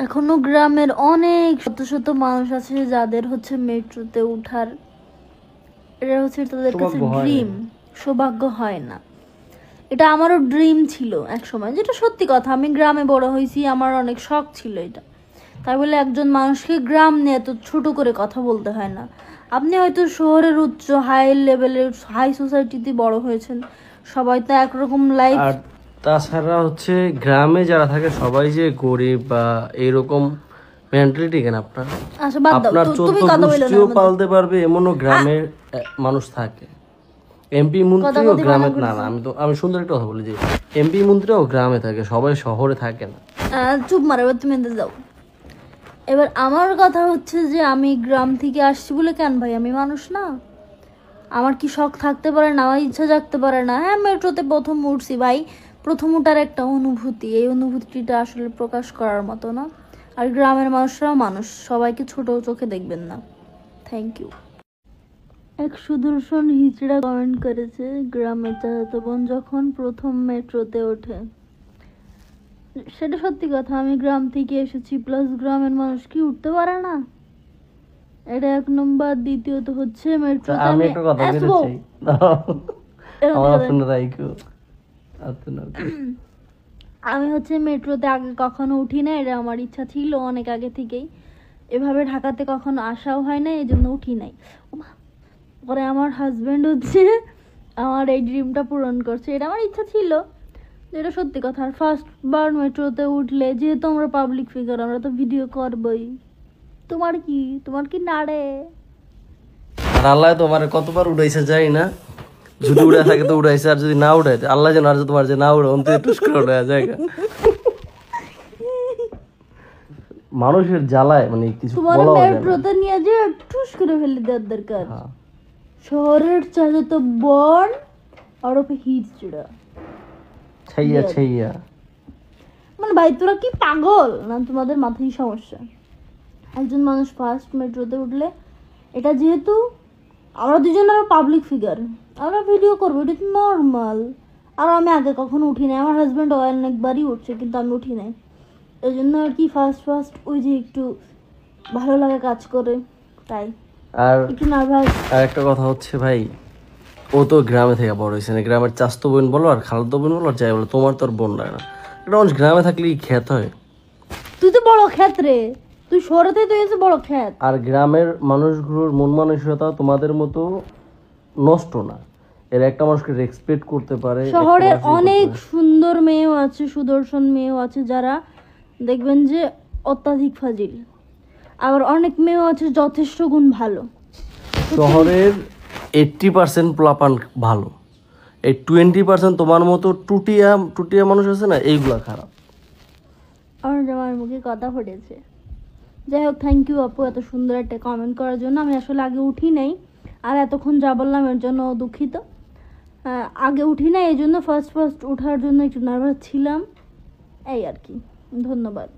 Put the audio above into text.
এখনো গ্রামের অনেক শত শত মানুষ আছে যাদের হচ্ছে মেট্রোতে উঠার এটা হচ্ছে তাদের কাছে ড্রিম, সৌভাগ্য হয় না। এটা আমারও ড্রিম ছিল এক সময়, যেটা সত্যি কথা। আমি গ্রামে বড় হয়েছি, আমার অনেক শখ ছিল এটা। তাই বলে একজন মানুষকে গ্রাম নিয়ে এত ছোট করে কথা বলতে হয় না। আপনি হয়তো শহরের উচ্চ হাই লেভেলের হাই সোসাইটিতে বড় হয়েছেন, সবাই তো একরকম লাইফ। আর তাছাড়া হচ্ছে গ্রামে যারা থাকে সবাই যে গরিব বা এরকম মেন্টালিটি কেন আপনার? আচ্ছা বাদ দাও, আপনার তুমি 14 কথা বলো গোষ্ঠীও না। পালতে পারবে এমনও গ্রামের মানুষ থাকে। এমপি মন্ত্রীও গ্রামে না না আমি সুন্দর একটা কথা বলি যে এমপি মন্ত্রীও গ্রামে থাকে, সবাই শহরে থাকে না। চুপ মারো, এবার তুমি এতে যাও। এবার আমার কথা হচ্ছে যে আমি গ্রাম থেকে আসছি বলে কেন ভাই আমি মানুষ না? আমার কি শখ থাকতে পারে না, আমার ইচ্ছা জাগতে পারে না? হ্যাঁ, মেট্রোতে প্রথম উঠছি ভাই, প্রথম উঠার একটা অনুভূতি, এই অনুভূতিটা আসলে প্রকাশ করার মতো না। আর গ্রামের মানুষরাও মানুষ, সবাইকে ছোট চোখে দেখবেন না। Thank you. এক সুদর্শন হিজড়া কমেন্ট করেছে, গ্রামের চাচাতো বোন যখন প্রথম মেট্রোতে ওঠে। সেটা সত্যি কথা, আমি গ্রাম থেকে এসেছি, প্লাস গ্রামের মানুষ কি উঠতে পারে না? এটা এক নম্বর। দ্বিতীয়ত হচ্ছে মেট্রোতে আমি একটা কথা বলছি, আমার শুনে রাখো। আমি হচ্ছে মেট্রোতে আগে কখনো উঠি না, এটা আমার ইচ্ছা ছিল অনেক আগে থেকেই। এভাবে ঢাকাতে কখনো আসাও হয় না, এই জন্য উঠি নাই। পরে আমার হাজবেন্ড হচ্ছে আমার এই ড্রিমটা পূরণ করছে। এটা আমার ইচ্ছা ছিল, যেটা সত্যি কথা। আর ফার্স্ট বার মেট্রোতে উঠলে, যেহেতু আমরা পাবলিক ফিগার, আমরা তো ভিডিও করবই। তোমার কি নাড়ে? আর আল্লাহ তোমার কতবার উড়াইছে যাই না, যদি উড়ে থাকে তো উড়াইছে, আর যদি না উড়াই আল্লাহ যেন আর তোমার যে না উড়ে অন্তে টুস করে উড়ে জায়গা। মানুষের জ্বালায় মানে কিছু তোমার মেট্রোতে নিয়ে যে টুস করে ফেলে দেওয়ার দরকার। শহরের চাচাতো বোন আর ওপে হিজড়া ছাইয়া মানে ভাই তোরা কি পাগল না? তোমাদের মাথায় সমস্যা। একজন মানুষ ফার্স্ট মেট্রোতে উঠলে, এটা যেহেতু আমরা দুজন পাবলিক ফিগার, আমরা ভিডিও করবো, এটা তো নর্মাল। আর আমি আগে কখনো উঠি নাই, আমার হাজব্যান্ড অনেকবারই উঠছে কিন্তু আমি উঠি নাই। এই জন্য আর কি ফার্স্ট ওই যে একটু ভালো লাগে কাজ করে, তাই আর একটু নার্ভাস। আর একটা কথা হচ্ছে ভাই, ও তো গ্রামে থেকে বড় হয়েছে না, গ্রামের চাস্তো বোন বলো আর খালাতো বোন বলো আর যাই বলো, তোমার তো আর বোন লাগে না। একটা মানুষ গ্রামে থাকলেই খ্যাত হয়। তুই তো বড় খ্যাত রে, তুই শহরেতে তো এসে বড় খ্যাত। আর গ্রামের মানুষগুলোর মন মানসিকতা তোমাদের মতো নষ্ট না, এর একটা মানুষকে রেসপেক্ট করতে পারে। শহরের অনেক সুন্দর মেয়েও আছে, সুদর্শন মেয়েও আছে, যারা দেখবেন যে অত্যাধিক ফাজিল। আবার অনেক মেয়েও আছে যথেষ্ট গুণ ভালো। শহরের 80% প্লাপান ভালো, এই 20% তোমার মতো টুটিয়া মানুষ আছে না, এইগুলা খারাপ। আমার মুখে কথা ফুটেছে। যাই হোক, থ্যাংক ইউ আপু এত সুন্দর একটা কমেন্ট করার জন্য। আমি আসলে আগে উঠি নাই, আর এতক্ষণ যা বললাম এর জন্য দুঃখিত। আগে উঠি নাই, এই জন্য ফার্স্ট ওঠার জন্য একটু নার্ভাস ছিলাম, এই আর কি। ধন্যবাদ।